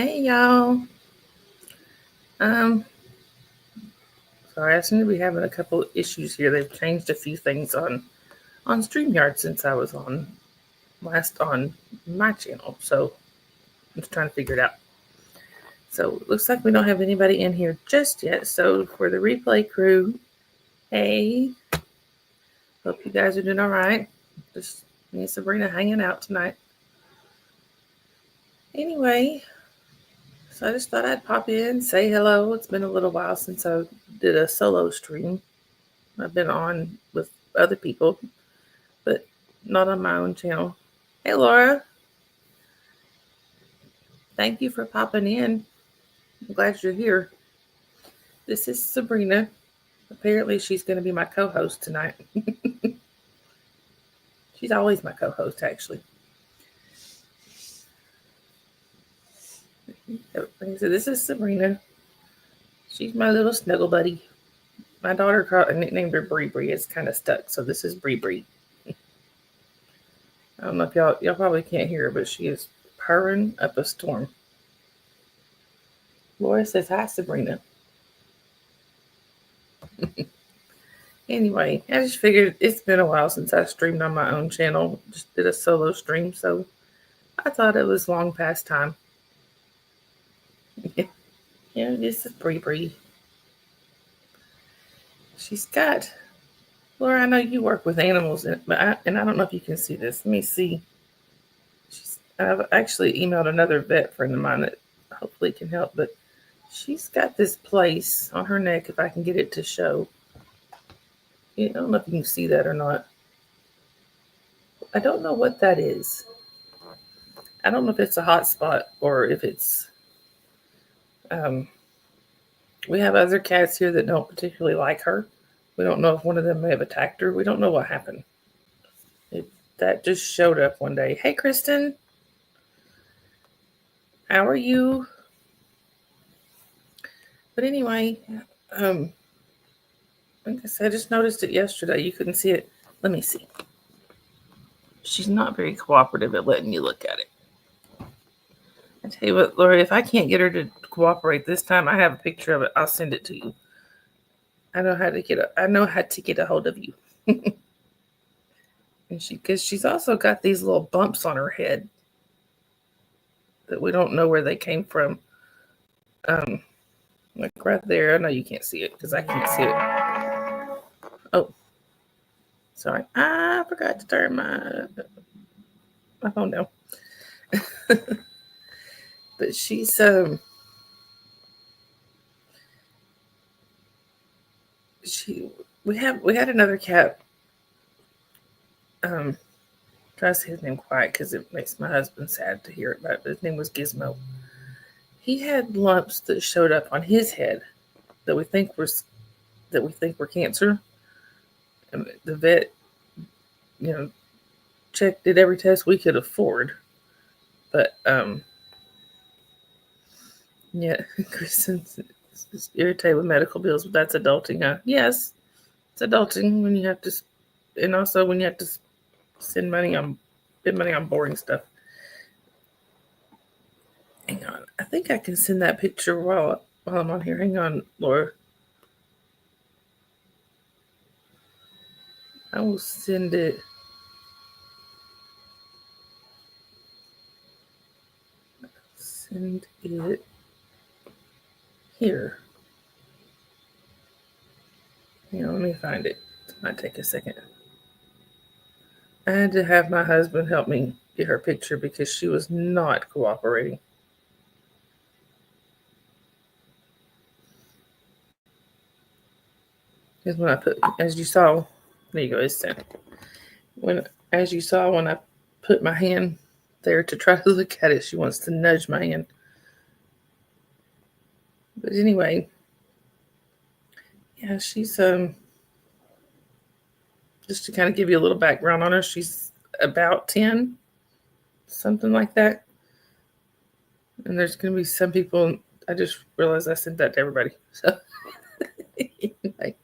Hey y'all. Um, sorry, I seem to be having a couple of issues here. They've changed a few things on StreamYard since I was on last on my channel. So I'm just trying to figure it out. So it looks like we don't have anybody in here just yet. So for the replay crew, hey, hope you guys are doing all right. Just me and Sabrina hanging out tonight. Anyway, so I just thought I'd pop in, say hello. It's been a little while since I did a solo stream. I've been on with other people, but not on my own channel. Hey, Laura. Thank you for popping in. I'm glad you're here. This is Sabrina. Apparently, she's going to be my co host tonight. She's always my co host, actually. Like I said, this is Sabrina. She's my little snuggle buddy. My daughter named her Bree Bree. It's kind of stuck, so this is Bree Bree. I don't know if y'all probably can't hear her, but she is purring up a storm. Laura says hi, Sabrina. Anyway, I just figured it's been a while since I streamed on my own channel. Just did a solo stream, so I thought it was long past time. Yeah, this is Bree Bree. She's got, Laura, I know you work with animals, but I don't know if you can see this. Let me see. I've actually emailed another vet friend of mine that hopefully can help, but she's got this place on her neck, if I can get it to show. I don't know if you can see that or not. I don't know what that is. I don't know if it's a hot spot or if it's we have other cats here that don't particularly like her. We don't know if one of them may have attacked her. We don't know what happened. That just showed up one day. Hey, Kristen. How are you? But anyway, like I said, I just noticed it yesterday. You couldn't see it. Let me see. She's not very cooperative at letting you look at it. I tell you what, Lori, if I can't get her to cooperate this time, I have a picture of it. I'll send it to you. I know how to get a hold of you. And because she's also got these little bumps on her head that we don't know where they came from. Like right there. I know you can't see it because I can't see it. Oh, sorry. I forgot to turn my phone down. But she's we had another cat. Try to say his name quiet because it makes my husband sad to hear it. But his name was Gizmo. He had lumps that showed up on his head that we think were cancer. And the vet, did every test we could afford. But yeah, Kristen's irritated with medical bills, but that's adulting, huh? Yes, it's adulting when you have to, and also when you have to spend money on boring stuff. Hang on, I think I can send that picture while I'm on here. Hang on, Laura. I will send it. Send it here. Let me find it. It might take a second. I had to have my husband help me get her picture because she was not cooperating. Because when I as you saw, there you go, it's sent. As you saw, when I put my hand there to try to look at it, she wants to nudge my hand. But anyway, yeah, she's just to kind of give you a little background on her, she's about 10, something like that. And there's going to be some people, I just realized I sent that to everybody. So anyway,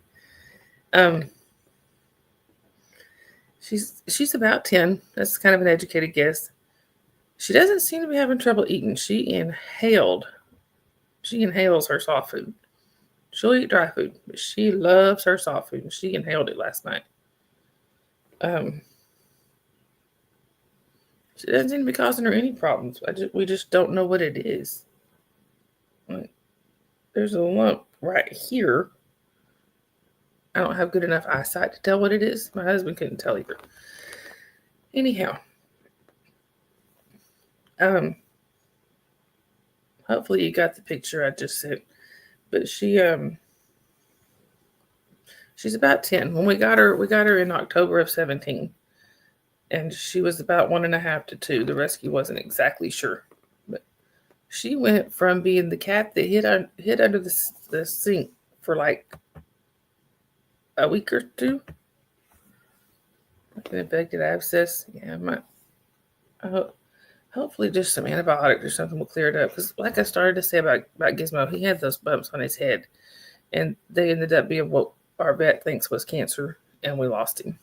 she's about 10. That's kind of an educated guess. She doesn't seem to be having trouble eating. She inhales her soft food. She'll eat dry food, but she loves her soft food, and she inhaled it last night. She doesn't seem to be causing her any problems. We just don't know what it is. Like, there's a lump right here. I don't have good enough eyesight to tell what it is. My husband couldn't tell either. Anyhow, hopefully you got the picture I just sent. But she's about 10. When we got her in October of 17. And she was about 1.5 to 2. The rescue wasn't exactly sure. But she went from being the cat that hid under the sink for like a week or two. Like an infected abscess. Yeah, hopefully just some antibiotics or something will clear it up. Because like I started to say about Gizmo, he had those bumps on his head. And they ended up being what our vet thinks was cancer. And we lost him.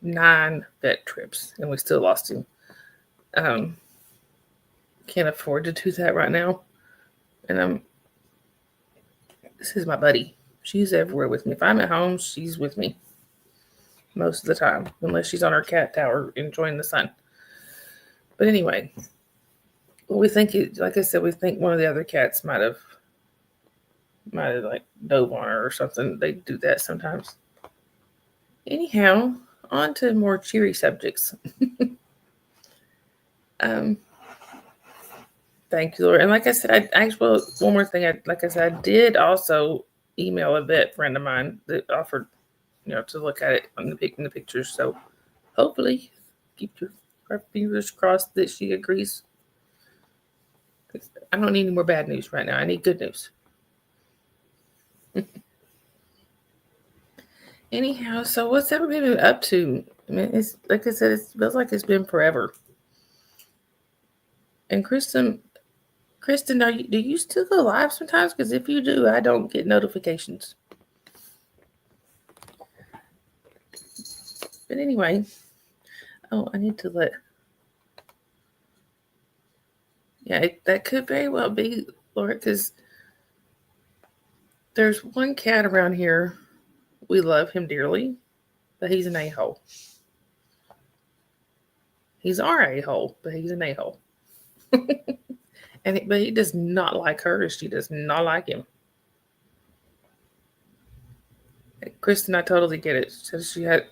9 vet trips. And we still lost him. Can't afford to do that right now. And this is my buddy. She's everywhere with me. If I'm at home, she's with me most of the time, unless she's on her cat tower enjoying the sun. But anyway, we think like I said, we think one of the other cats might have like dove on her or something. They do that sometimes. Anyhow, on to more cheery subjects. Thank you, Lord. And like I said, one more thing. I did also email a vet friend of mine that offered, to look at it in the pictures. So hopefully, keep your fingers crossed that she agrees. I don't need any more bad news right now. I need good news. Anyhow, so what's everybody been up to? I mean, it's like I said, it feels like it's been forever. And Kristen, do you still go live sometimes? Because if you do, I don't get notifications. But anyway, I need to let. Yeah, that could very well be, Laura, because there's one cat around here. We love him dearly, but he's an a-hole. He's our a-hole, but he's an a-hole. But he does not like her. She does not like him. Kristen, I totally get it. She hasn't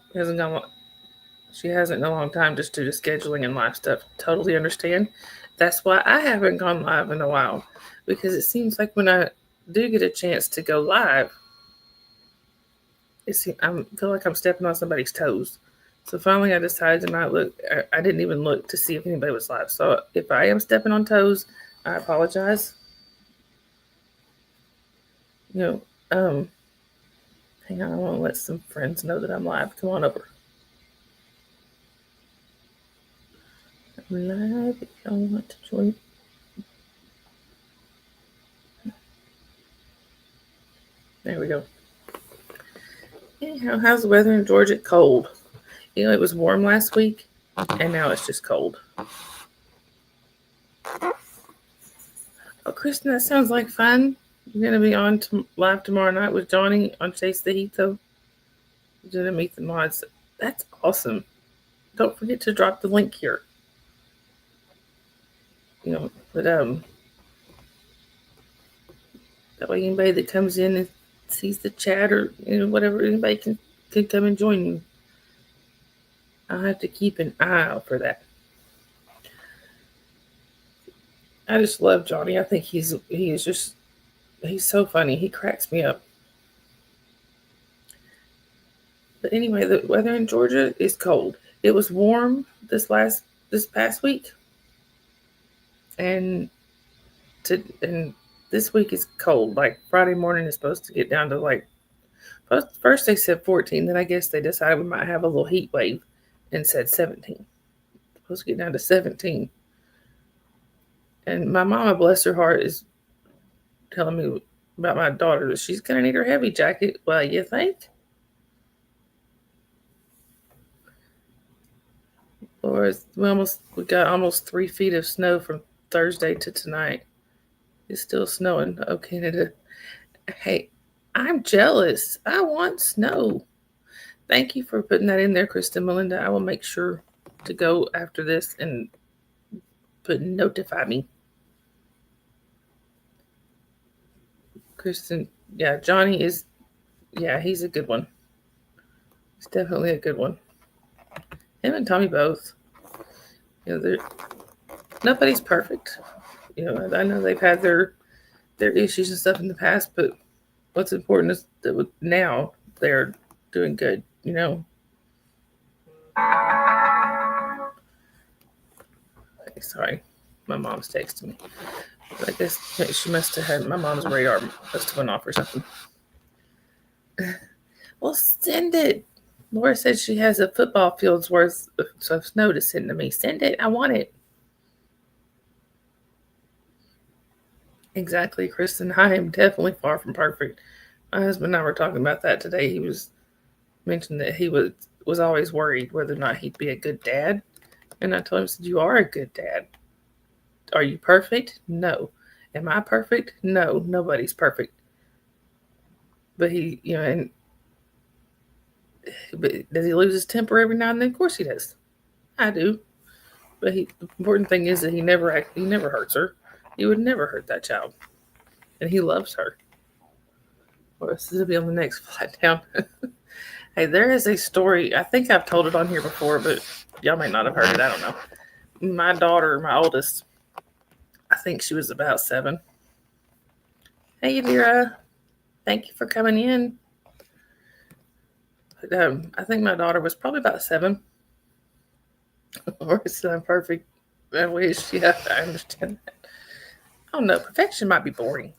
in a long time just due to scheduling and life stuff. Totally understand. That's why I haven't gone live in a while, because it seems like when I do get a chance to go live, I feel like I'm stepping on somebody's toes. So finally, I decided to not look. I didn't even look to see if anybody was live. So if I am stepping on toes, I apologize. Hang on. I want to let some friends know that I'm live. Come on over. I'm live if y'all want to join. There we go. Anyhow, how's the weather in Georgia? Cold. It was warm last week, and now it's just cold. Oh, Kristen, that sounds like fun. You're going to be on live tomorrow night with Johnny on Chase the Heat, though. You're going to meet the mods. That's awesome. Don't forget to drop the link here. But that way anybody that comes in and sees the chat or whatever, anybody can come and join you. I'll have to keep an eye out for that. I just love Johnny. I think he's so funny. He cracks me up. But anyway, the weather in Georgia is cold. It was warm this past week, and this week is cold. Like Friday morning is supposed to get down to first they said 14, then I guess they decided we might have a little heat wave and said 17. It's supposed to get down to 17. And my mama, bless her heart, is telling me about my daughter that she's going to need her heavy jacket. Well, you think? Lord, Whereas we got almost 3 feet of snow from Thursday to tonight. It's still snowing. Oh, Canada. Hey, I'm jealous. I want snow. Thank you for putting that in there, Kristen Melinda. I will make sure to go after this and notify me. Kristen, yeah, Johnny is, yeah, he's a good one. He's definitely a good one. Him and Tommy both. Nobody's perfect. I know they've had their issues and stuff in the past, but what's important is that now they're doing good. Okay, sorry, my mom's texting me. I guess she must have had my mom's radar must have went off or something. Well, send it. Laura said she has a football field's worth of snow to send to me. Send it. I want it. Exactly, Kristen. I am definitely far from perfect. My husband and I were talking about that today. He was mentioned that he was always worried whether or not he'd be a good dad. And I told him, I said, you are a good dad. Are you perfect? No. Am I perfect? No. Nobody's perfect. But but does he lose his temper every now and then? Of course he does. I do. But the important thing is that he never hurts her. He would never hurt that child. And he loves her. Or this will be on the next flight down. Hey, there is a story. I think I've told it on here before, but y'all may not have heard it. I don't know. My daughter, my oldest, I think she was about 7. Hey, Yadira. Thank you for coming in. I think my daughter was probably about 7. Or it's not perfect. I wish. Yeah, I understand that. I don't know. Perfection might be boring.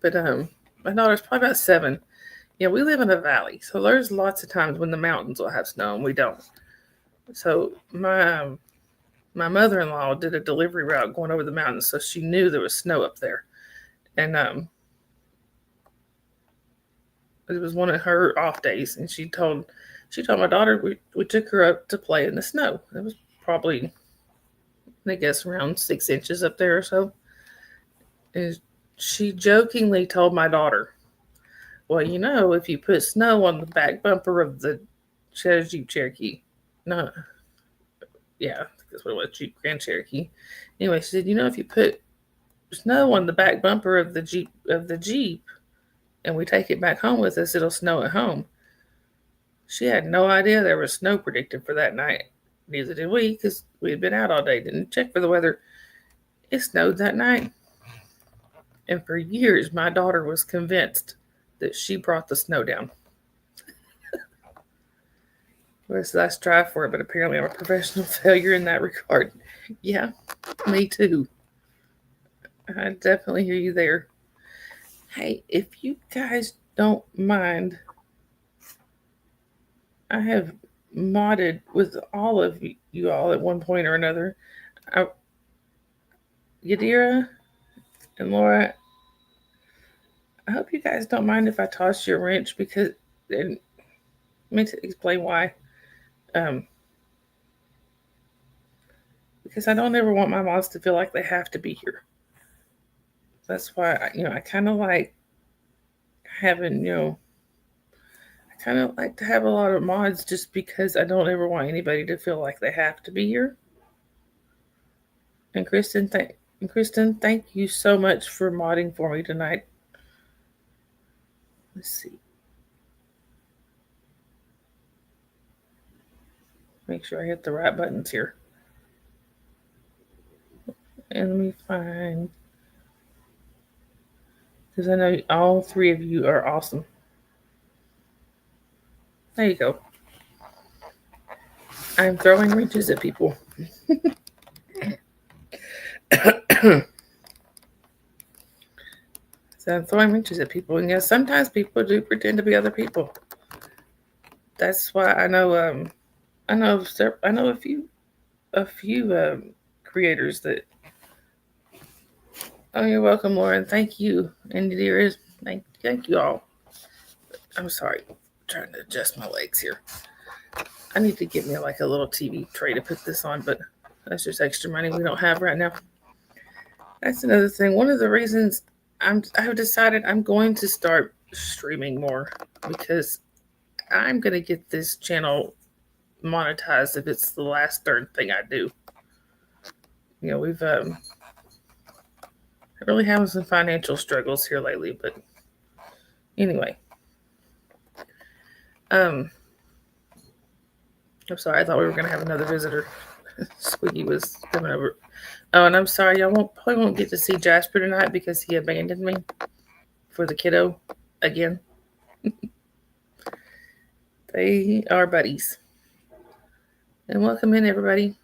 But my daughter's probably about 7. We live in a valley, so there's lots of times when the mountains will have snow and we don't. So my mother-in-law did a delivery route going over the mountains, so she knew there was snow up there. And it was one of her off days, and she told my daughter we took her up to play in the snow. It was probably, I guess, around 6 inches up there or so. And she jokingly told my daughter, well, if you put snow on the back bumper of the Jeep Cherokee, no, yeah, that's what it was, Jeep Grand Cherokee. Anyway, she said, if you put snow on the back bumper of the Jeep, and we take it back home with us, it'll snow at home. She had no idea there was snow predicted for that night. Neither did we, because we had been out all day, didn't check for the weather. It snowed that night. And for years, my daughter was convinced that she brought the snow down. So I strive for it, but apparently I'm a professional failure in that regard. Yeah, me too. I definitely hear you there. Hey, if you guys don't mind, I have modded with all of you all at one point or another. Yadira and Laura, I hope you guys don't mind if I toss you a wrench, because, and let me explain why. Because I don't ever want my mods to feel like they have to be here. That's why, I kind of like having, I kind of like to have a lot of mods, just because I don't ever want anybody to feel like they have to be here. And Kristen, thank you so much for modding for me tonight. Let's see. Make sure I hit the right buttons here. And let me find, because I know all 3 of you are awesome. There you go. I'm throwing wrenches at people. So I'm throwing wrenches at people. And sometimes people do pretend to be other people. That's why I know a few creators that. Oh, you're welcome, Lauren. Thank you. And dearest, thank you all. I'm sorry. I'm trying to adjust my legs here. I need to get me like a little TV tray to put this on, but that's just extra money we don't have right now. That's another thing. One of the reasons I've decided I'm going to start streaming more because I'm going to get this channel monetized if it's the last third thing I do. You know, we've really having some financial struggles here lately, but anyway. I'm sorry, I thought we were going to have another visitor. Squeaky was coming over. Oh, and I'm sorry, y'all probably won't get to see Jasper tonight because he abandoned me for the kiddo again. They are buddies. And welcome in, everybody.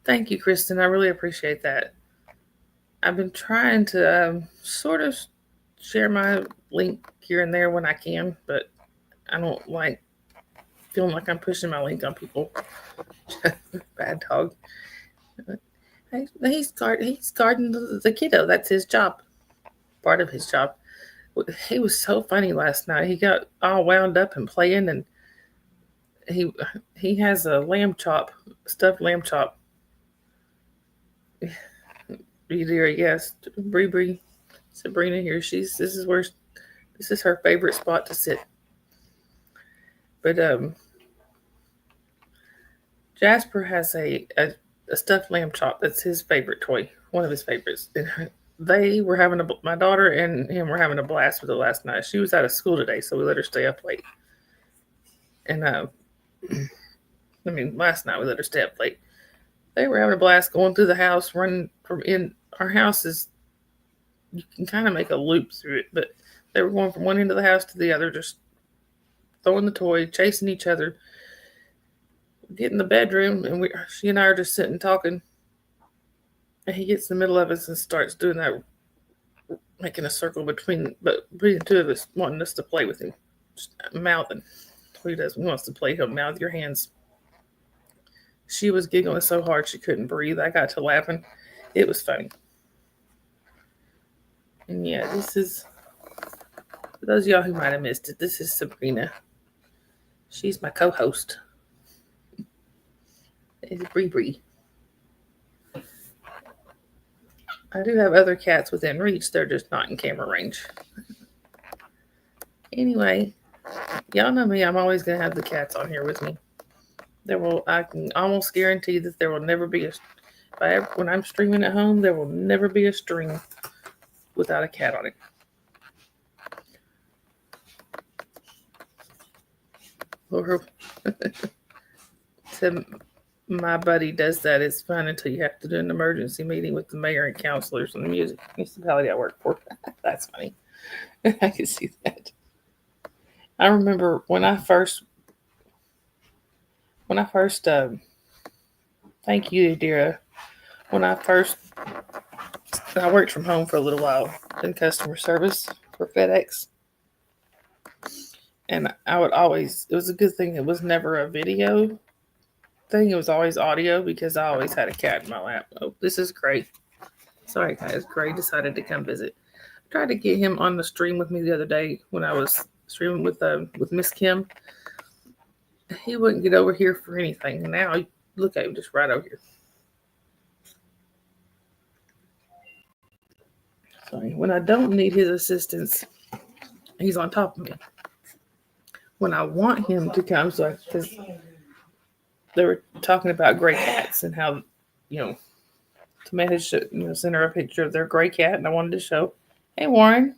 Thank you, Kristen. I really appreciate that. I've been trying to sort of share my link here and there when I can, but I don't like feeling like I'm pushing my link on people. Bad dog. He's guarding the kiddo. That's his job. Part of his job. He was so funny last night. He got all wound up and playing, and he has a stuffed lamb chop. Yes, Bree, Sabrina here. This is her favorite spot to sit. But Jasper has a stuffed lamb chop. That's his favorite toy, one of his favorites. They were my daughter and him were having a blast with it last night. She was out of school today, so we let her stay up late. And last night we let her stay up late. They were having a blast going through the house, running from in our house is. You can kind of make a loop through it, but they were going from one end of the house to the other, just throwing the toy, chasing each other. We get in the bedroom, and she and I are just sitting talking. And he gets in the middle of us and starts doing that, making a circle between the two of us, wanting us to play with him, just mouthing. He does. He wants to play. He'll mouth your hands. She was giggling so hard she couldn't breathe. I got to laughing. It was funny. And yeah, this is, for those of y'all who might have missed it, this is Sabrina. She's my co-host. It's Bree. I do have other cats within reach. They're just not in camera range. Anyway, y'all know me. I'm always going to have the cats on here with me. I can almost guarantee that there will never be when I'm streaming at home, there will never be a stream without a cat on it. So my buddy does that. It's fun until you have to do an emergency meeting with the mayor and councilors and the municipality I work for. That's funny. I can see that. I remember when I first thank you, Dira. When I worked from home for a little while in customer service for FedEx. And it was a good thing it was never a video thing. It was always audio because I always had a cat in my lap. Oh, this is great. Sorry, guys. Gray decided to come visit. I tried to get him on the stream with me the other day when I was streaming with Miss Kim. He wouldn't get over here for anything. And now, look at him just right over here. Sorry. When I don't need his assistance, he's on top of me. When I want him to come, because they were talking about gray cats and how, Tomato sent her a picture of their gray cat, and I wanted to show, hey, Warren,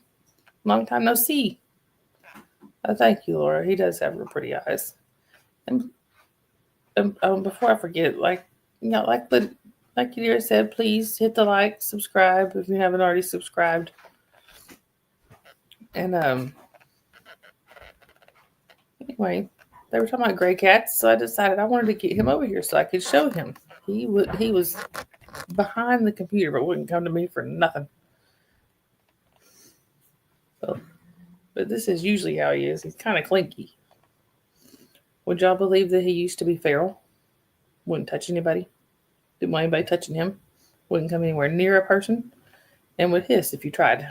long time no see. Oh, thank you, Laura. He does have real pretty eyes. And before I forget, like Yadira said, please hit the like, subscribe if you haven't already subscribed. And anyway, they were talking about gray cats, so I decided I wanted to get him over here so I could show him. He was behind the computer, but wouldn't come to me for nothing. So, but this is usually how he is. He's kind of clinky. Would y'all believe that he used to be feral? Wouldn't touch anybody. Didn't want anybody touching him. Wouldn't come anywhere near a person. And would hiss if you tried.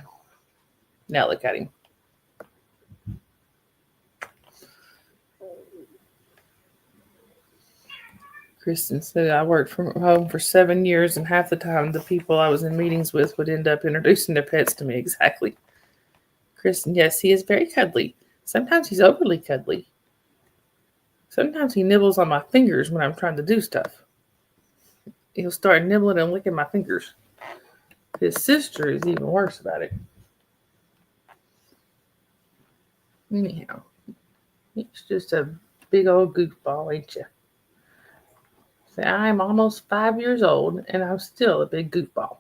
Now look at him. Kristen said I worked from home for 7 years, and half the time the people I was in meetings with would end up introducing their pets to me. Exactly. Kristen, yes, he is very cuddly. Sometimes he's overly cuddly. Sometimes he nibbles on my fingers when I'm trying to do stuff. He'll start nibbling and licking my fingers. His sister is even worse about it. Anyhow, he's just a big old goofball, ain't you? Say, I'm almost 5 years old and I'm still a big goofball.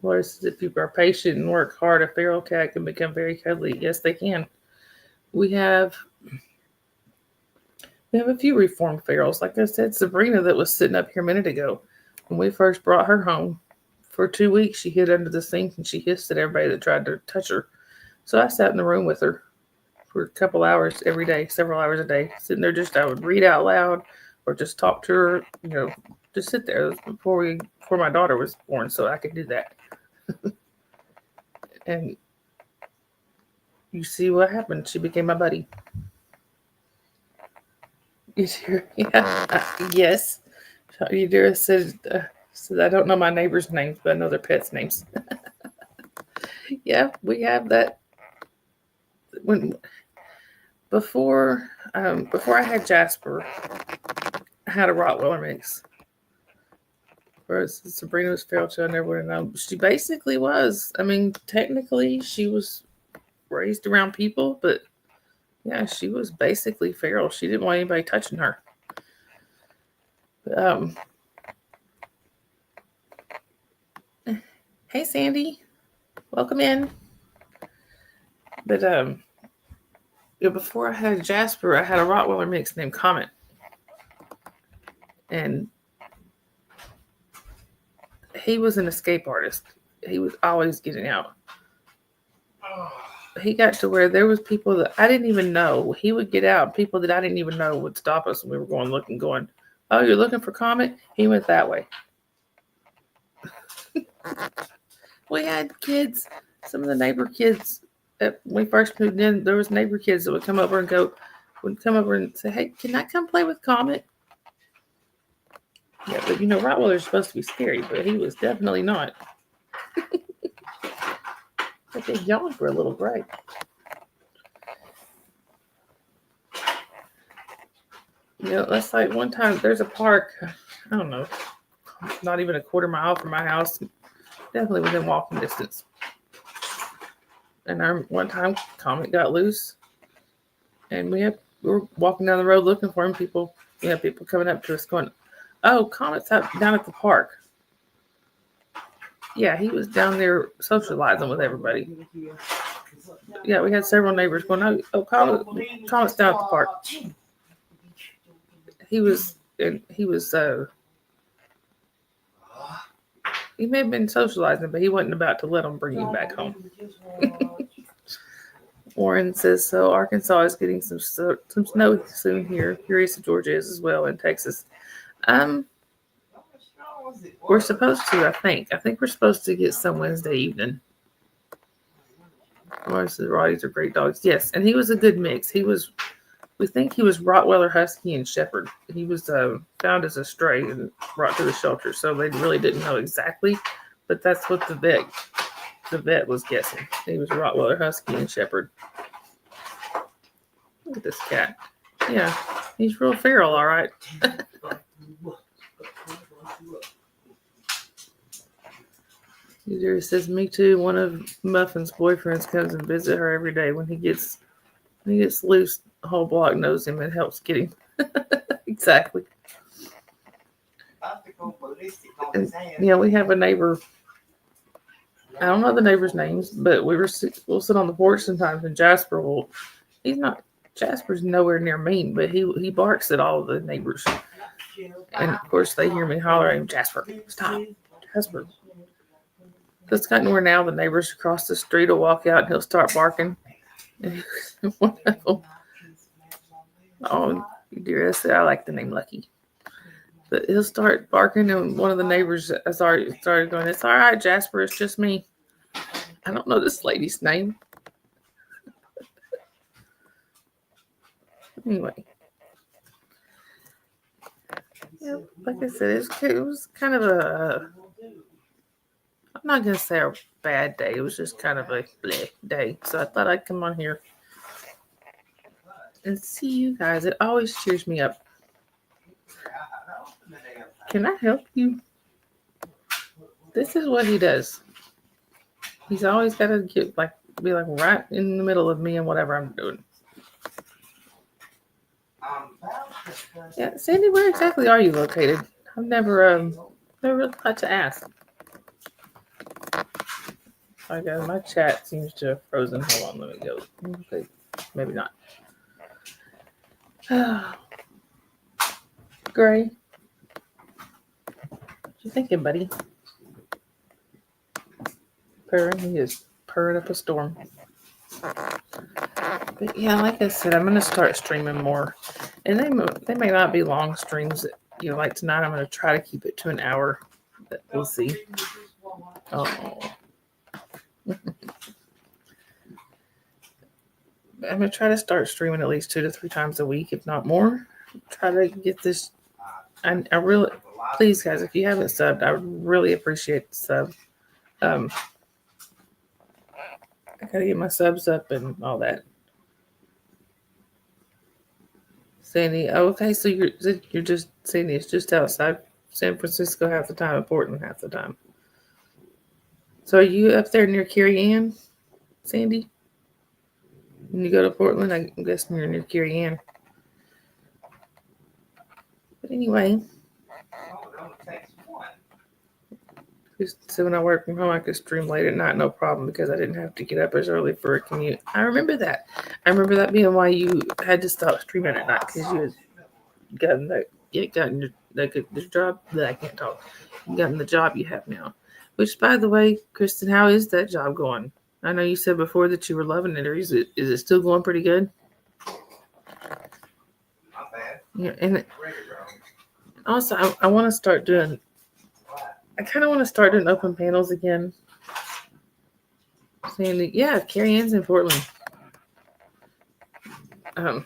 Whereas if you are patient and work hard, a feral cat can become very cuddly. Yes, they can. We have a few reformed ferals. Like I said, Sabrina that was sitting up here a minute ago. When we first brought her home, for 2 weeks she hid under the sink and she hissed at everybody that tried to touch her. So I sat in the room with her for a couple hours every day, several hours a day, sitting there. I would read out loud or just talk to her, just sit there. Before my daughter was born, so I could do that. And you see what happened. She became my buddy. Yeah. Yes. Eudora said, I don't know my neighbors' names, but I know their pets' names. Yeah, we have that. Before I had Jasper, I had a Rottweiler mix. Whereas Sabrina was feral, I never would have known. She basically was. I mean, technically, she was raised around people, but yeah, she was basically feral. She didn't want anybody touching her. Hey, Sandy, welcome in. But before I had Jasper, I had a Rottweiler mix named Comet, and he was an escape artist. He was always getting out. He got to where there was people that I didn't even know. He would get out. People that I didn't even know would stop us, and we were going looking, going, "Oh, you're looking for Comet?" He went that way. We had kids. Some of the neighbor kids. When we first moved in, there was neighbor kids that would come over and say, "Hey, can I come play with Comet?" Yeah, but Rottweilers are supposed to be scary, but he was definitely not. I think yawn for a little break. That's like one time there's a park, I don't know, not even a quarter mile from my house, definitely within walking distance. And one time Comet got loose, and we were walking down the road looking for him. People coming up to us going, "Oh, Comet's out down at the park." Yeah, he was down there socializing with everybody. Yeah, we had several neighbors going, "Oh, Comet's down at the park." He may have been socializing, but he wasn't about to let them bring him back home. Warren says, so Arkansas is getting some snow soon here. Curious if Georgia is as well, in Texas. We're supposed to, I think. I think we're supposed to get some Wednesday evening. Warren says, Rotties are great dogs. Yes, and he was a good mix. We think he was Rottweiler, Husky, and Shepherd. He was found as a stray and brought to the shelter, so they really didn't know exactly, but that's what the vet was guessing. He was Rottweiler, Husky, and Shepherd. Look at this cat. Yeah, he's real feral, all right. He says, me too. One of Muffin's boyfriends comes and visit her every day. When he gets loose, the whole block knows him and helps get him. Exactly. And, we have a neighbor. I don't know the neighbors' names, but we'll sit on the porch sometimes, and Jasper's nowhere near mean, but he barks at all of the neighbors. And of course they hear me hollering, Jasper, stop, Jasper. So it's gotten where now the neighbors across the street will walk out and he'll start barking. And one of them, oh, dearest, I like the name Lucky. But he'll start barking, and one of the neighbors has already started going, it's all right, Jasper, it's just me. I don't know this lady's name. Anyway. Yeah, like I said, it was kind of I'm not going to say a bad day. It was just kind of a bleh day. So I thought I'd come on here and see you guys. It always cheers me up. Can I help you? This is what he does. He's always got to be like right in the middle of me and whatever I'm doing. Yeah, Sandy, where exactly are you located? I've never really thought to ask. I guess my chat seems to have frozen. Hold on, let me go. Okay, maybe not. Gray, what you thinking, buddy? Purring, he is purring up a storm. But yeah, like I said, I'm gonna start streaming more, and they may not be long streams. Like tonight, I'm gonna try to keep it to an hour, but we'll see. Oh. I'm gonna try to start streaming at least 2 to 3 times a week, if not more. Try to get this. I really, please, guys, if you haven't subbed, I really appreciate the sub. I gotta get my subs up and all that. Sandy, okay, so you're just Sandy. It's just outside San Francisco half the time, and Portland half the time. So are you up there near Carrie Ann, Sandy? When you go to Portland, I'm guessing you're near Carrie Ann. But anyway, so when I work from home, I could stream late at night, no problem, because I didn't have to get up as early for a commute. I remember that. I remember that being why you had to stop streaming at night, because you had gotten the job that I can't talk. You gotten the job you have now. Which, by the way, Kristen, how is that job going? I know you said before that you were loving it, or is it still going pretty good? Not bad. Yeah, and also I want to start doing. I kind of want to start doing open panels again. Saying, yeah, Carrie Ann's in Portland. Or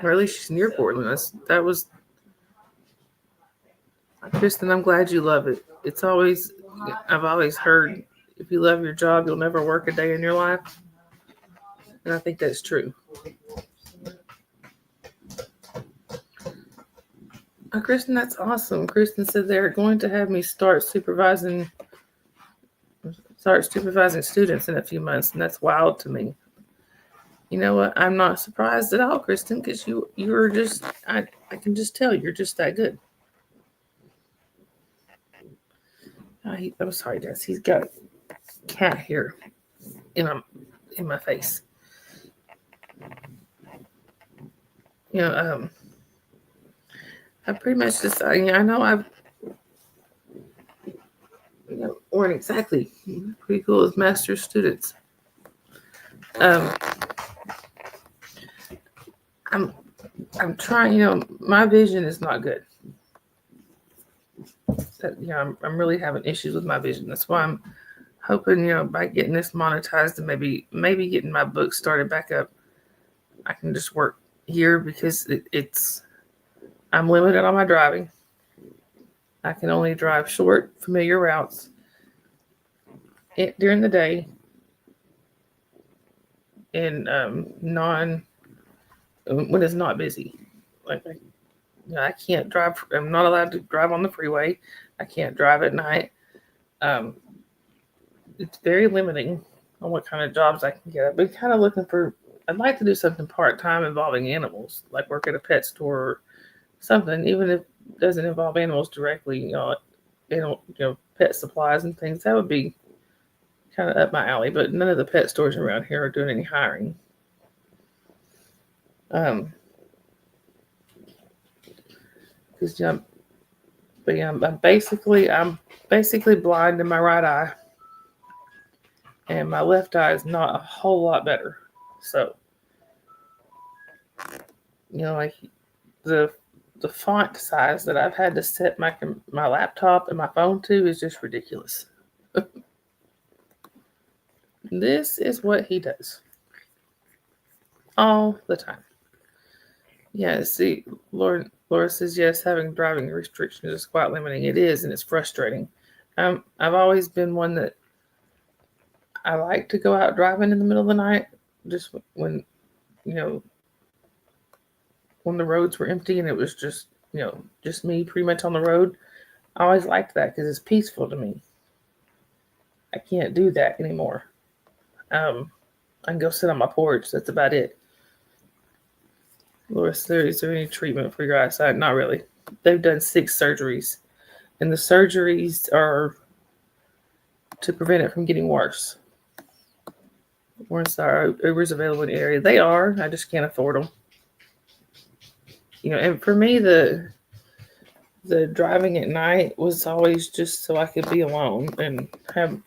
at least she's near Portland. That was Kristen. I'm glad you love it. I've always heard, if you love your job, you'll never work a day in your life, and I think that's true. Oh, Kristen, that's awesome. Kristen said they're going to have me start supervising students in a few months, and that's wild to me. You know what? I'm not surprised at all, Kristen, because you're just I can just tell you're just that good. I'm sorry, Des. He's got cat hair in my face. I pretty much just I know I've weren't exactly pretty cool as master students. I'm trying. My vision is not good. I'm really having issues with my vision. That's why I'm hoping, by getting this monetized and maybe getting my book started back up, I can just work here, because I'm limited on my driving. I can only drive short, familiar routes during the day, and when it's not busy. Like I can't drive. I'm not allowed to drive on the freeway. I can't drive at night. It's very limiting on what kind of jobs I can get. I've been kind of looking for. I'd like to do something part-time involving animals, like work at a pet store or something, even if it doesn't involve animals directly. Pet supplies and things. That would be kind of up my alley. But none of the pet stores around here are doing any hiring. Because I'm basically blind in my right eye, and my left eye is not a whole lot better. So, like the font size that I've had to set my laptop and my phone to is just ridiculous. This is what he does all the time. Yeah, see, Laura says yes, having driving restrictions is quite limiting. It is, and it's frustrating. I've always been one that I like to go out driving in the middle of the night, just when you know when the roads were empty and it was just just me pretty much on the road. I always liked that because it's peaceful to me. I can't do that anymore. Um, I can go sit on my porch. That's about it. Laura, is there any treatment for your eyesight? Not really. They've done 6 surgeries, and the surgeries are to prevent it from getting worse. Once our Ubers available in the area, they are. I just can't afford them. And for me, the driving at night was always just so I could be alone and have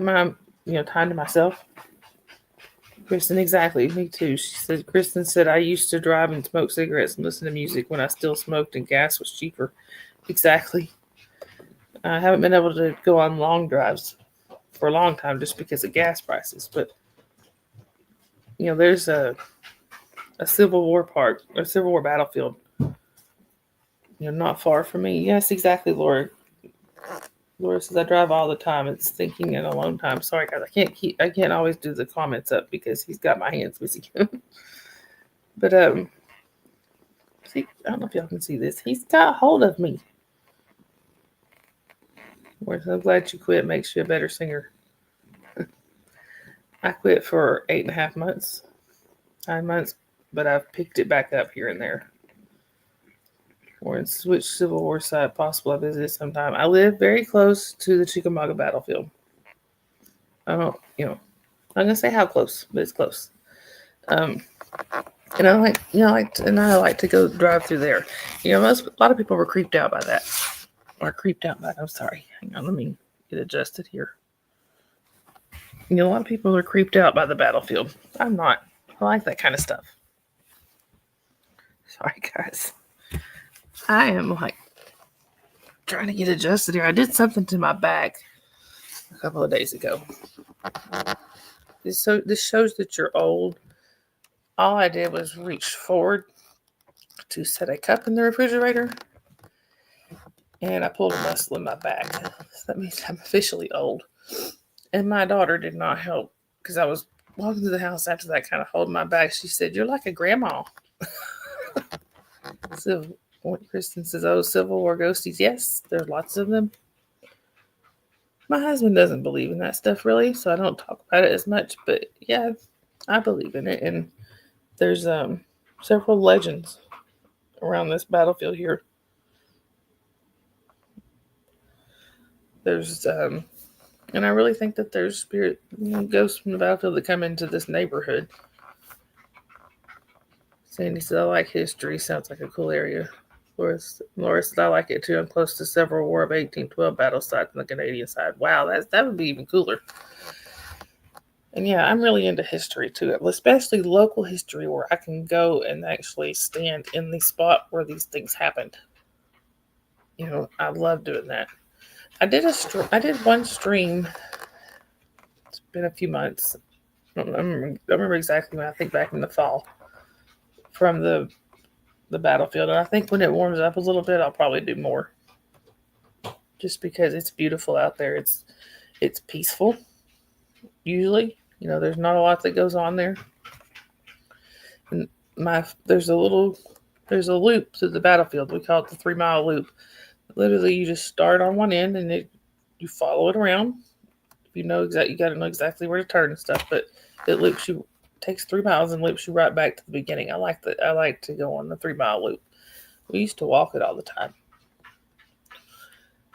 my time to myself. Kristen, exactly. Me too. Kristen said I used to drive and smoke cigarettes and listen to music when I still smoked and gas was cheaper. Exactly. I haven't been able to go on long drives for a long time just because of gas prices. But there's a Civil War park, a Civil War battlefield, not far from me. Yes, exactly, Laura. Laura says I drive all the time. It's thinking and alone time. Sorry guys, I can't always do the comments up because he's got my hands busy. But see, I don't know if y'all can see this. He's got hold of me. We're so glad you quit. Makes you a better singer. I quit for 8.5 months, 9 months, but I've picked it back up here and there. Or in which Civil War site possible I visit sometime. I live very close to the Chickamauga battlefield. I don't, I'm gonna say how close, but it's close. And I like to go drive through there. A lot of people were creeped out by that. Or creeped out by. I'm sorry. Hang on, let me get adjusted here. A lot of people are creeped out by the battlefield. I'm not. I like that kind of stuff. Sorry, guys. I am trying to get adjusted here. I did something to my back a couple of days ago. This shows that you're old. All I did was reach forward to set a cup in the refrigerator, and I pulled a muscle in my back. So that means I'm officially old. And my daughter did not help because I was walking to the house after that, kind of holding my back. She said, "You're like a grandma." So when Kristen says, "Oh, Civil War ghosties," yes, there's lots of them. My husband doesn't believe in that stuff really, so I don't talk about it as much. But yeah, I believe in it, and there's several legends around this battlefield here. There's and I really think that there's spirit ghosts from the battlefield that come into this neighborhood. Sandy said, "I like history. Sounds like a cool area." Laura said, "I like it too. I'm close to several War of 1812 battle sites on the Canadian side." Wow, that would be even cooler. And yeah, I'm really into history too, especially local history where I can go and actually stand in the spot where these things happened. I love doing that. I did one stream. It's been a few months. I don't remember exactly when. I think back in the fall from the battlefield. And I think when it warms up a little bit, I'll probably do more. Just because it's beautiful out there. It's peaceful. Usually, there's not a lot that goes on there. And there's a loop through the battlefield. We call it the 3-mile loop. Literally, you just start on one end and you follow it around. You got to know exactly where to turn and stuff. But it loops you. Takes 3 miles and loops you right back to the beginning. I like to go on the 3-mile loop. We used to walk it all the time.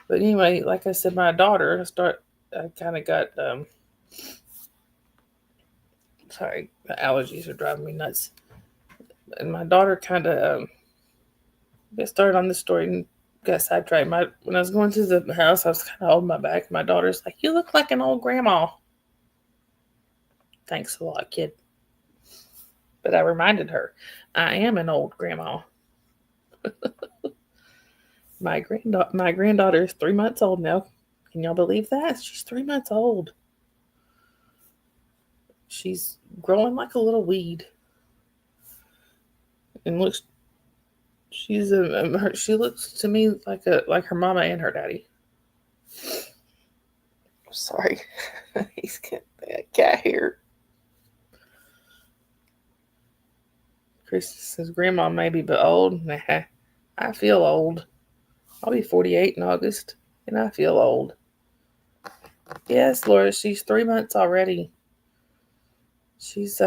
But anyway, like I said, my daughter I kind of got sorry, the allergies are driving me nuts. And my daughter kind of got started on this story and got sidetracked. When I was going to the house, I was kind of holding my back. My daughter's like, "You look like an old grandma." Thanks a lot, kid. But I reminded her, I am an old grandma. My granddaughter is 3 months old now. Can y'all believe that? She's 3 months old. She's growing like a little weed. and looks. She looks to me like her mama and her daddy. Sorry, he's got that cat hair. Chris says, "Grandma maybe, but old. Nah, I feel old. I'll be 48 in August, and I feel old." Yes, Laura, she's 3 months already. She's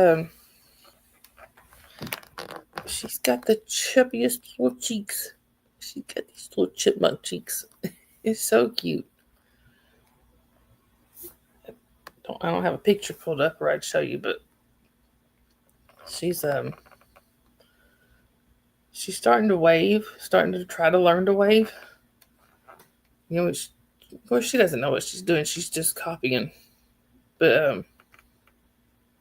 she's got the chubbiest little cheeks. She's got these little chipmunk cheeks. It's so cute. I don't have a picture pulled up where I'd show you, but she's she's starting to wave, starting to try to learn to wave. You know, of course she doesn't know what she's doing. She's just copying. But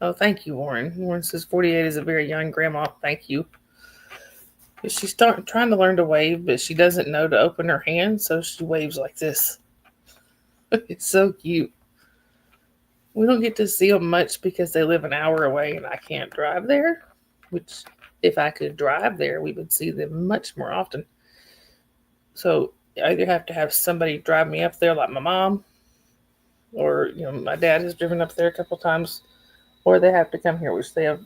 oh, thank you, Warren. Warren says 48 is a very young grandma. Thank you. But she's trying to learn to wave, but she doesn't know to open her hand, so she waves like this. It's so cute. We don't get to see them much because they live an hour away and I can't drive there, which if I could drive there, we would see them much more often. So I either have to have somebody drive me up there like my mom, or my dad has driven up there a couple times, or they have to come here, which they have.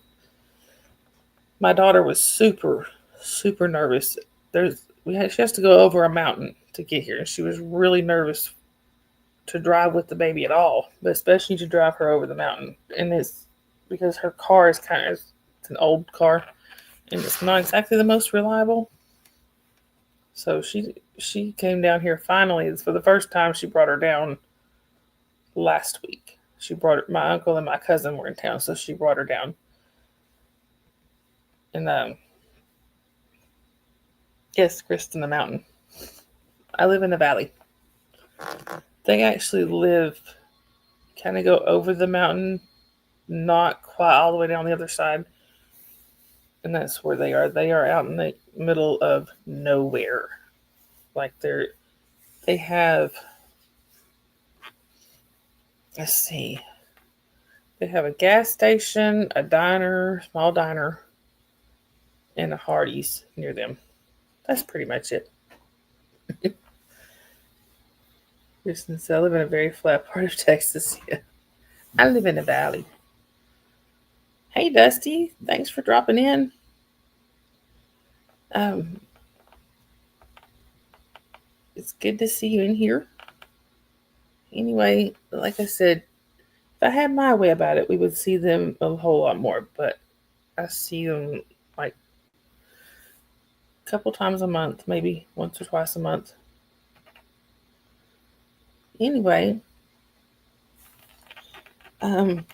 My daughter was super, super nervous. She has to go over a mountain to get here, and she was really nervous to drive with the baby at all, but especially to drive her over the mountain. And it's because her car is it's an old car, and it's not exactly the most reliable. So she came down here finally. For the first time, she brought her down last week. My uncle and my cousin were in town, so she brought her down. And yes, Kristen, the mountain. I live in the valley. They actually kind of go over the mountain, not quite all the way down the other side. And that's where they are. They are out in the middle of nowhere. Like they have, let's see, they have a gas station, a diner, small diner, and a Hardee's near them. That's pretty much it. Since I live in a very flat part of Texas, yeah. I live in the valley. Hey, Dusty, thanks for dropping in. It's good to see you in here. Anyway, like I said, if I had my way about it, we would see them a whole lot more. But I see them like a couple times a month, maybe once or twice a month. Anyway, and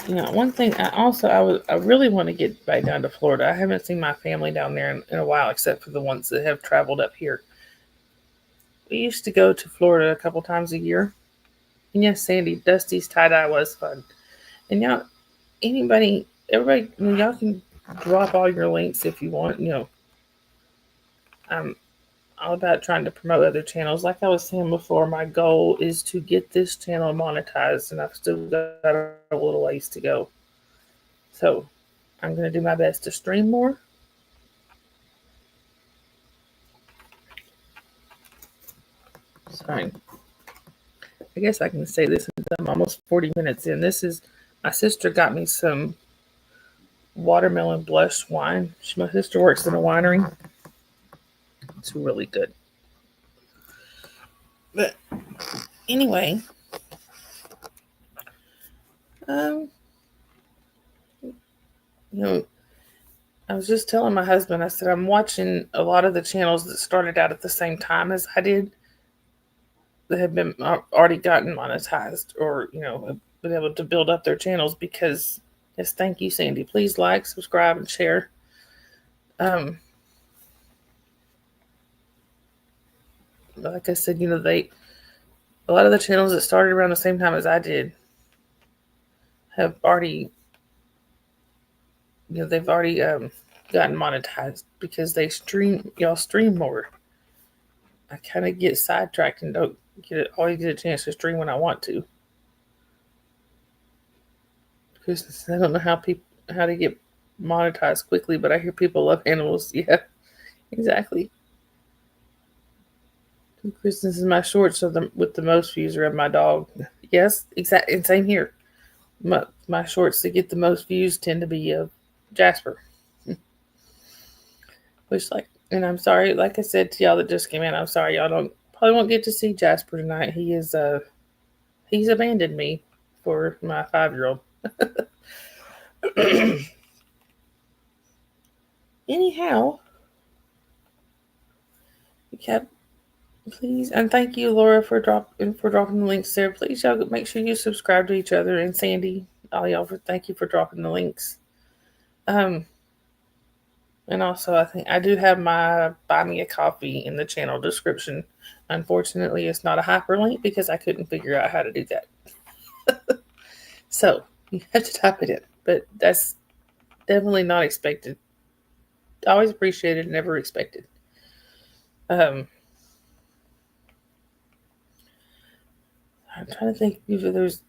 one thing I really want to get back down to Florida. I haven't seen my family down there in a while, except for the ones that have traveled up here. We used to go to Florida a couple times a year. And yes, Sandy, Dusty's tie-dye was fun. And everybody, y'all can drop all your links if you want. I'm all about trying to promote other channels. Like I was saying before, my goal is to get this channel monetized, and I've still got a little ways to go. So I'm going to do my best to stream more. Sorry. I guess I can say this since I'm almost 40 minutes in. My sister got me some watermelon blush wine. My sister works in a winery. It's really good. But anyway, I was just telling my husband, I said, I'm watching a lot of the channels that started out at the same time as I did that have been already gotten monetized or, been able to build up their channels because, yes, thank you, Sandy. Please like, subscribe, and share. Like I said, a lot of the channels that started around the same time as I did have already, they've already gotten monetized because y'all stream more. I kind of get sidetracked and don't always get a chance to stream when I want to. Because I don't know how to get monetize quickly, but I hear people love animals. Yeah, exactly. Christmas is my shorts with the most views are of my dog. Yes, exactly. And same here. My shorts that get the most views tend to be of Jasper. Which and I'm sorry, like I said to y'all that just came in, I'm sorry y'all don't probably won't get to see Jasper tonight. He's abandoned me for my 5-year-old. Anyhow, yeah, please and thank you, Laura, for dropping the links there. Please, y'all make sure you subscribe to each other, and Sandy, all y'all thank you for dropping the links. Um, and also I think I do have my buy me a coffee in the channel description. Unfortunately, it's not a hyperlink because I couldn't figure out how to do that. So you have to type it in, but that's definitely not expected. Always appreciated, never expected. I'm trying to think if there's,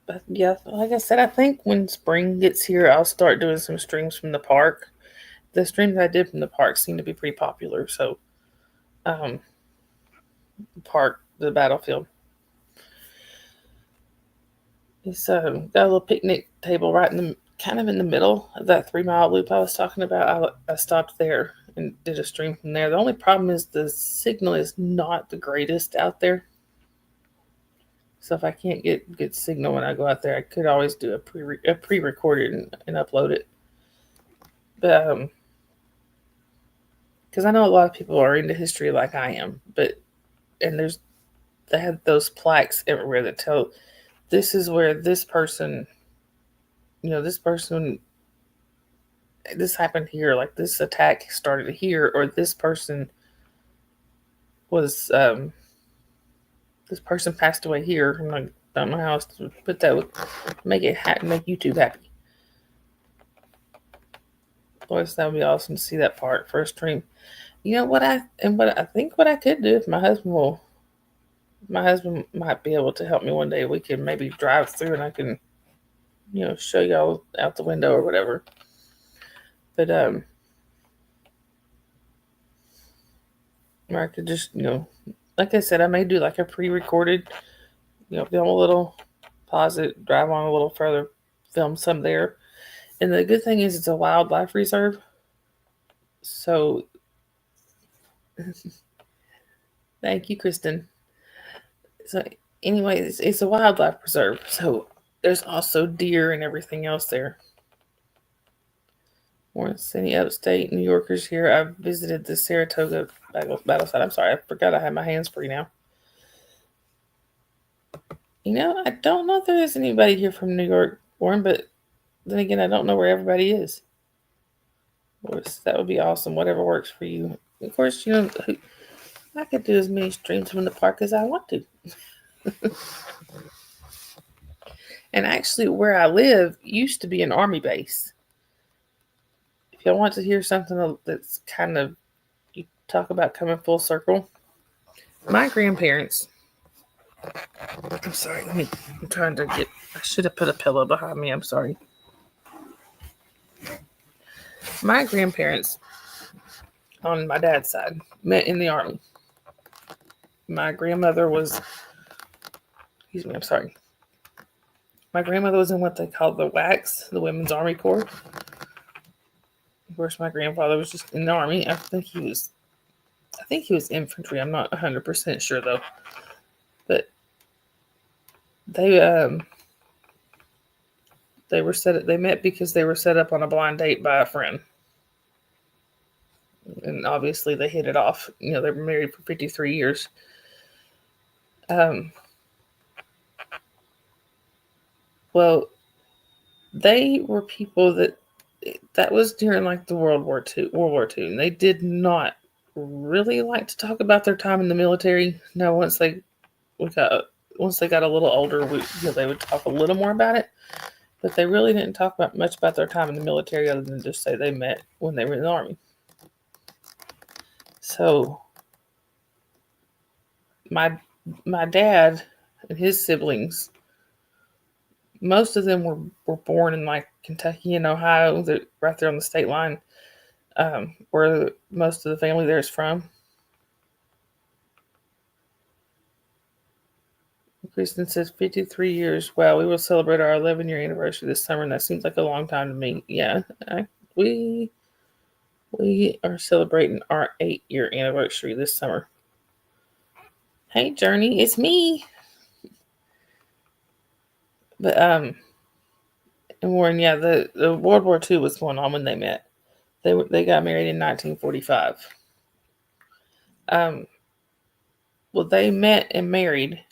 but yeah, like I said, I think when spring gets here, I'll start doing some streams from the park. The streams I did from the park seem to be pretty popular, so um, the battlefield. It's got a little picnic table right in the kind of in the middle of that 3 mile loop I was talking about. I stopped there and did a stream from there. The only problem is the signal is not the greatest out there. So if I can't get good signal when I go out there, I could always do a pre-recorded and upload it. But because I know a lot of people are into history like I am, and they have those plaques everywhere that tell this is where this person, this happened here, like this attack started here, or was this person passed away here. I'm like, don't know how else to put that would make YouTube happy. Boys, that would be awesome to see that part for a stream. You know what I think what I could do if my husband might be able to help me one day. We can maybe drive through and I can, show y'all out the window or whatever. But or I could just, like I said, I may do like a pre-recorded, film a little, pause it, drive on a little further, film some there. And the good thing is it's a wildlife reserve. So thank you, Kristen. So anyway, it's a wildlife preserve. So there's also deer and everything else there. Once any upstate New Yorkers here, I've visited the Saratoga battle site. I'm sorry, I forgot I had my hands free now. I don't know if there is anybody here from New York, Warren, but then again, I don't know where everybody is. Of course, that would be awesome. Whatever works for you. Of course, I could do as many streams from the park as I want to. And actually, where I live used to be an army base. If y'all want to hear something that's kind of, you talk about coming full circle, my grandparents, I'm sorry, I'm trying to I should have put a pillow behind me, I'm sorry. My grandparents on my dad's side met in the army. My grandmother was, I'm sorry. My grandmother was in what they call the WACS, the Women's Army Corps. Of course, my grandfather was just in the army. I think he was infantry. I'm not 100% sure though. But they they met because they were set up on a blind date by a friend. And obviously they hit it off. They were married for 53 years. Well, they were people that was during like the World War II, and they did not really like to talk about their time in the military. No, once they got a little older, they would talk a little more about it, but they really didn't talk much about their time in the military other than just say they met when they were in the army. So my dad and his siblings most of them were born in like Kentucky and Ohio, right there on the state line, where most of the family there is from. Kristen says 53 years. Wow, we will celebrate our 11-year anniversary this summer, and that seems like a long time to me. Yeah, we are celebrating our 8-year anniversary this summer. Hey, Journey, it's me. But and Warren, yeah, the World War II was going on when they met. They got married in 1945. Well, they met and married,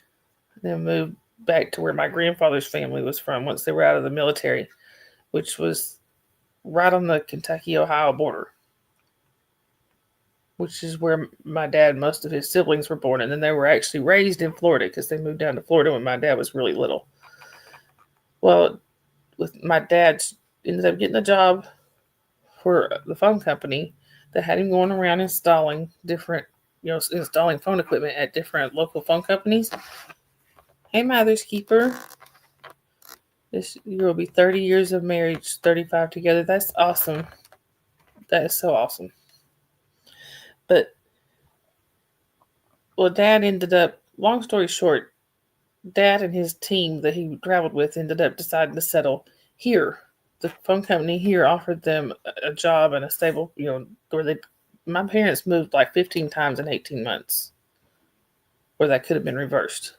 then moved back to where my grandfather's family was from once they were out of the military, which was right on the Kentucky-Ohio border, which is where my dad, most of his siblings were born, and then they were actually raised in Florida because they moved down to Florida when my dad was really little. Well, with my dad ended up getting a job for the phone company that had him going around installing different, installing phone equipment at different local phone companies. Hey, Mother's Keeper. This year will be 30 years of marriage, 35 together. That's awesome. That is so awesome. But, well, Dad ended up, long story short, Dad and his team that he traveled with ended up deciding to settle here. The phone company here offered them a job and a stable, where my parents moved like 15 times in 18 months, or that could have been reversed.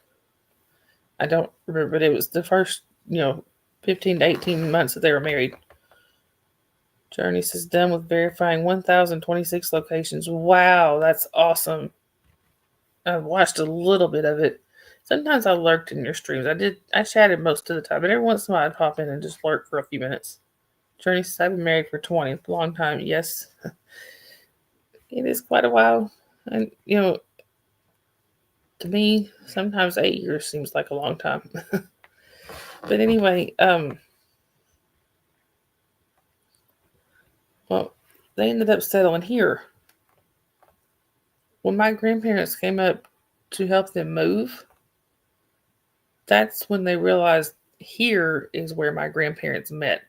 I don't remember, but it was the first, 15 to 18 months that they were married. Journey says done with verifying 1,026 locations. Wow, that's awesome. I've watched a little bit of it. Sometimes I lurked in your streams. I chatted most of the time, but every once in a while I'd pop in and just lurk for a few minutes. Journey says I've been married for 20, a long time. Yes, it is quite a while. And, to me, sometimes 8 years seems like a long time. But anyway, well, they ended up settling here. When my grandparents came up to help them move, that's when they realized here is where my grandparents met.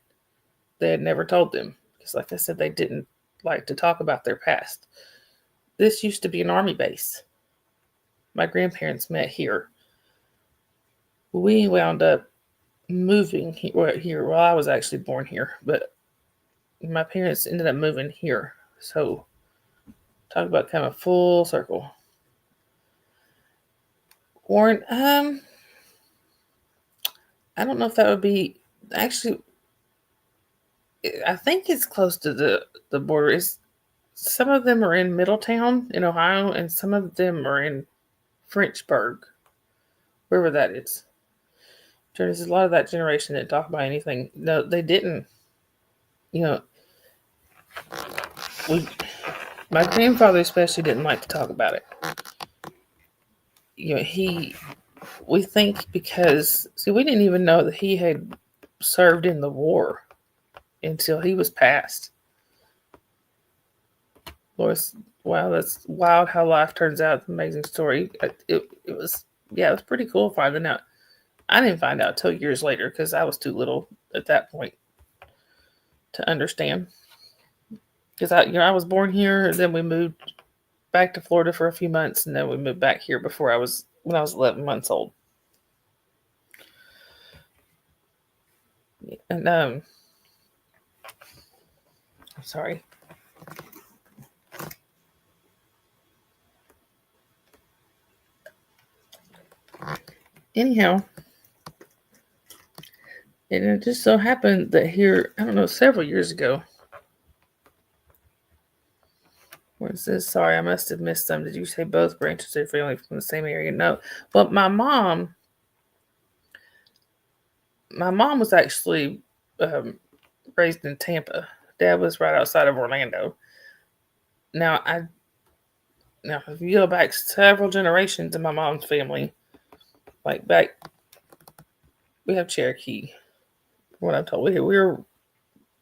They had never told them because, like I said, they didn't like to talk about their past. This used to be an army base. My grandparents met here. We wound up moving here. Well, I was actually born here, but my parents ended up moving here. So, talk about kind of full circle. Warren, I don't know if that would be actually. I think it's close to the border. Some of them are in Middletown in Ohio, and some of them are in Frenchburg, wherever that is. There's a lot of that generation that talk about anything. No, they didn't. My grandfather especially didn't like to talk about it. We think because, we didn't even know that he had served in the war until he was passed. Lois, wow, that's wild how life turns out. It's an amazing story. It was pretty cool finding out. I didn't find out till years later because I was too little at that point to understand. Because I was born here, and then we moved back to Florida for a few months, and then we moved back here when I was 11 months old. And I'm sorry. Anyhow, and it just so happened that here, I don't know, several years ago. What is this? Sorry, I must have missed some. Did you say both branches of your family from the same area? No. Well, my mom was actually raised in Tampa. Dad was right outside of Orlando. Now, if you go back several generations in my mom's family, like we have Cherokee. What I'm told,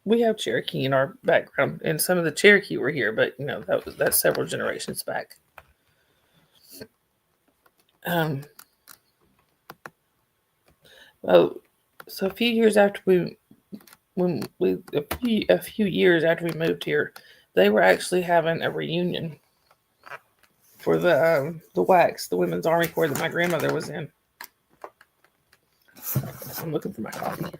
we have Cherokee in our background, and some of the Cherokee were here, but that's several generations back. So a few years after a few years after we moved here, they were actually having a reunion for the WACS, the Women's Army Corps that my grandmother was in. I'm looking for my coffee.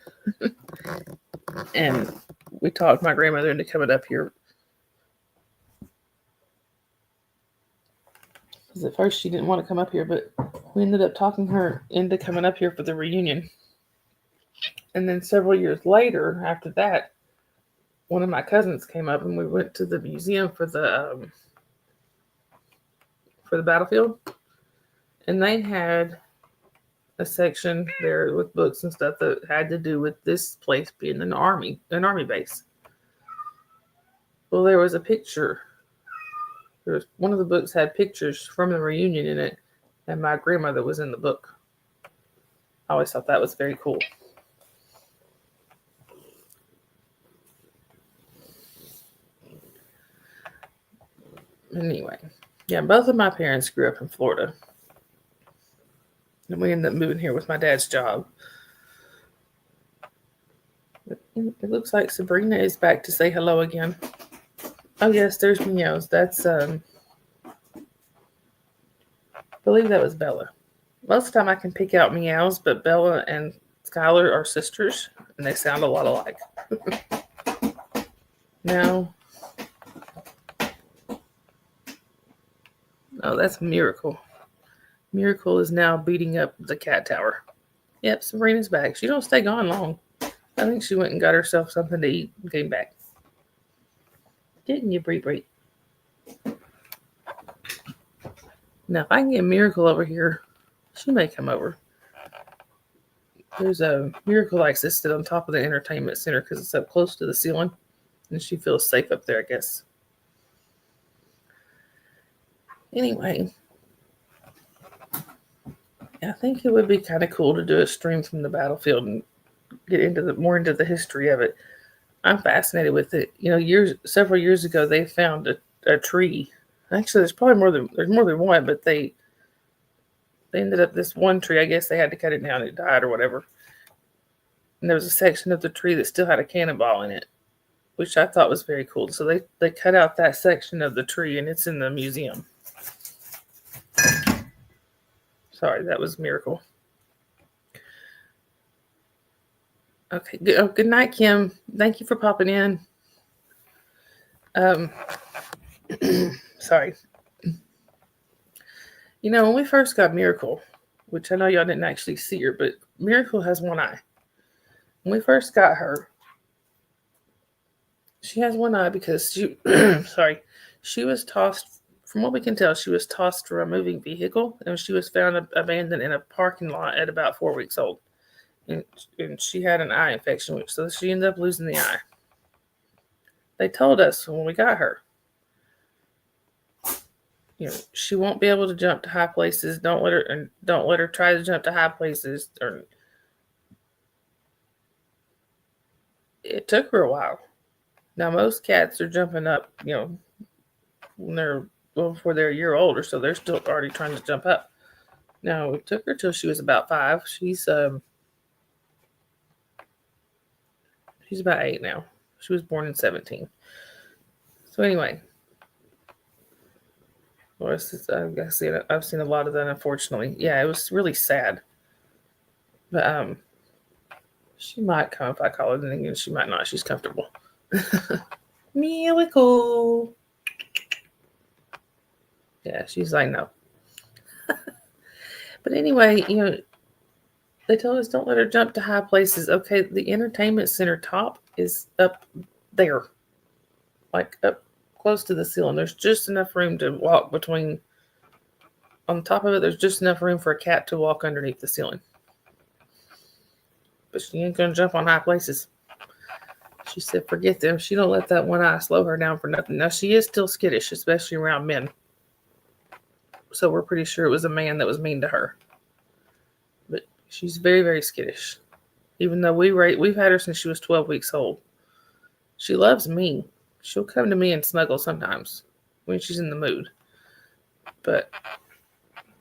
And we talked my grandmother into coming up here. Because at first she didn't want to come up here, but we ended up talking her into coming up here for the reunion. And then several years later, after that, one of my cousins came up and we went to the museum for the battlefield. And they had a section there with books and stuff that had to do with this place being an army base. Well, there was a picture. One of the books had pictures from the reunion in it, and my grandmother was in the book. I always thought that was very cool. Anyway, yeah, both of my parents grew up in Florida. And we ended up moving here with my dad's job. It looks like Sabrina is back to say hello again. Oh yes, there's Meows. That's I believe that was Bella. Most of the time I can pick out Meows, but Bella and Skylar are sisters and they sound a lot alike. Now, oh, that's Miracle. Miracle is now beating up the cat tower. Yep, Sabrina's back. She don't stay gone long. I think she went and got herself something to eat and came back. Didn't you, Bree Bree? Now, if I can get Miracle over here, she may come over. There's a Miracle likes to sit on top of the entertainment center because it's up close to the ceiling, and she feels safe up there, I guess. Anyway, I think it would be kind of cool to do a stream from the battlefield and get more into the history of it. I'm fascinated with it. You know, several years ago, they found a tree. Actually, there's more than one, but they ended up this one tree. I guess they had to cut it down. It died or whatever. And there was a section of the tree that still had a cannonball in it, which I thought was very cool. So they cut out that section of the tree, and it's in the museum. Sorry, that was Miracle. Okay, good night, Kim. Thank you for popping in. Sorry. You know, when we first got Miracle, which I know y'all didn't actually see her, but Miracle has one eye. When we first got her, she has one eye because she was tossed, from what we can tell, she was tossed from a moving vehicle, and she was found abandoned in a parking lot at about 4 weeks old. And she had an eye infection, so she ended up losing the eye. They told us when we got her, you know, she won't be able to jump to high places. Don't let her try to jump to high places. It took her a while. Now most cats are jumping up, you know, before they're a year old or so. They're still already trying to jump up. Now it took her till she was about 5. She's about 8 now. She was born in 2017. So anyway, I've seen a lot of that, unfortunately. Yeah, it was really sad. But she might come if I call her, then again, she might not. She's comfortable. Miracle. Yeah, she's like, no. But anyway, you know, they told us don't let her jump to high places. Okay, the entertainment center top is up there, like up close to the ceiling. There's just enough room to walk between. On top of it, there's just enough room for a cat to walk underneath the ceiling. But she ain't going to jump on high places. She said, forget them. She don't let that one eye slow her down for nothing. Now, she is still skittish, especially around men. So we're pretty sure it was a man that was mean to her. But she's very, very skittish. Even though we've had her since she was 12 weeks old. She loves me. She'll come to me and snuggle sometimes when she's in the mood. But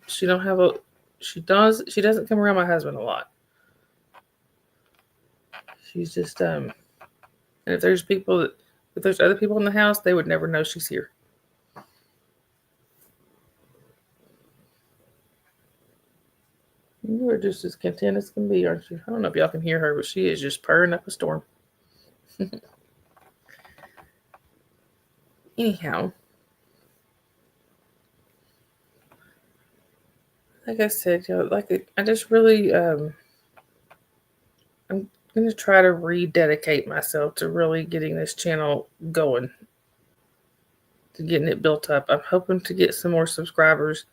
she doesn't come around my husband a lot. She's just and if there's other people in the house, they would never know she's here. You are just as content as can be, aren't you? I don't know if y'all can hear her, but she is just purring up a storm. Anyhow, like I said, I just really, I'm going to try to rededicate myself to really getting this channel going, to getting it built up. I'm hoping to get some more subscribers.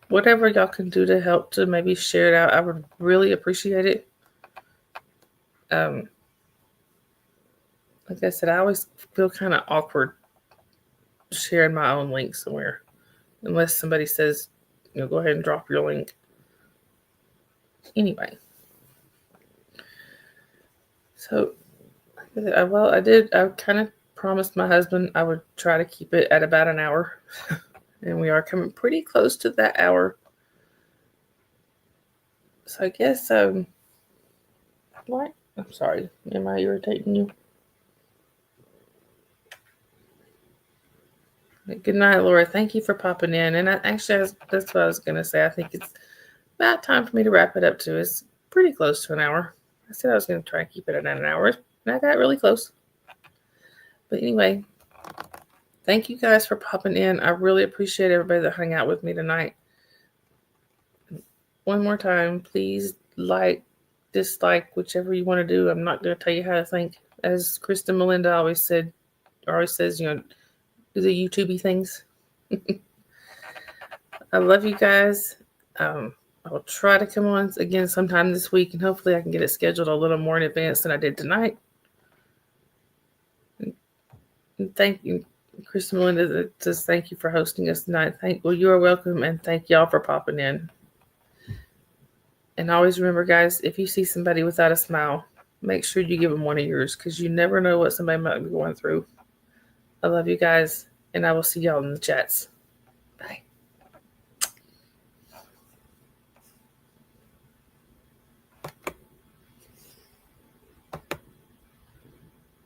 Whatever y'all can do to help to maybe share it out, I would really appreciate it. Like I said, I always feel kind of awkward sharing my own link somewhere, unless somebody says, go ahead and drop your link. Anyway, so I kind of promised my husband I would try to keep it at about an hour, and we are coming pretty close to that hour. So I guess what? I'm sorry. Am I irritating you? Good night, Laura. Thank you for popping in. And that's what I was going to say. I think it's about time for me to wrap it up too. It's pretty close to an hour. I said I was going to try and keep it at an hour, and I got really close. But anyway, thank you guys for popping in. I really appreciate everybody that hung out with me tonight. One more time, please like, dislike, whichever you want to do. I'm not going to tell you how to think. As Kristen Melinda always says, do the YouTubey things. I love you guys. I'll try to come on again sometime this week, and hopefully I can get it scheduled a little more in advance than I did tonight. And thank you, Kristen Melinda, says thank you for hosting us tonight. You are welcome, and thank y'all for popping in. And always remember, guys, if you see somebody without a smile, make sure you give them one of yours, because you never know what somebody might be going through. I love you guys, and I will see y'all in the chats.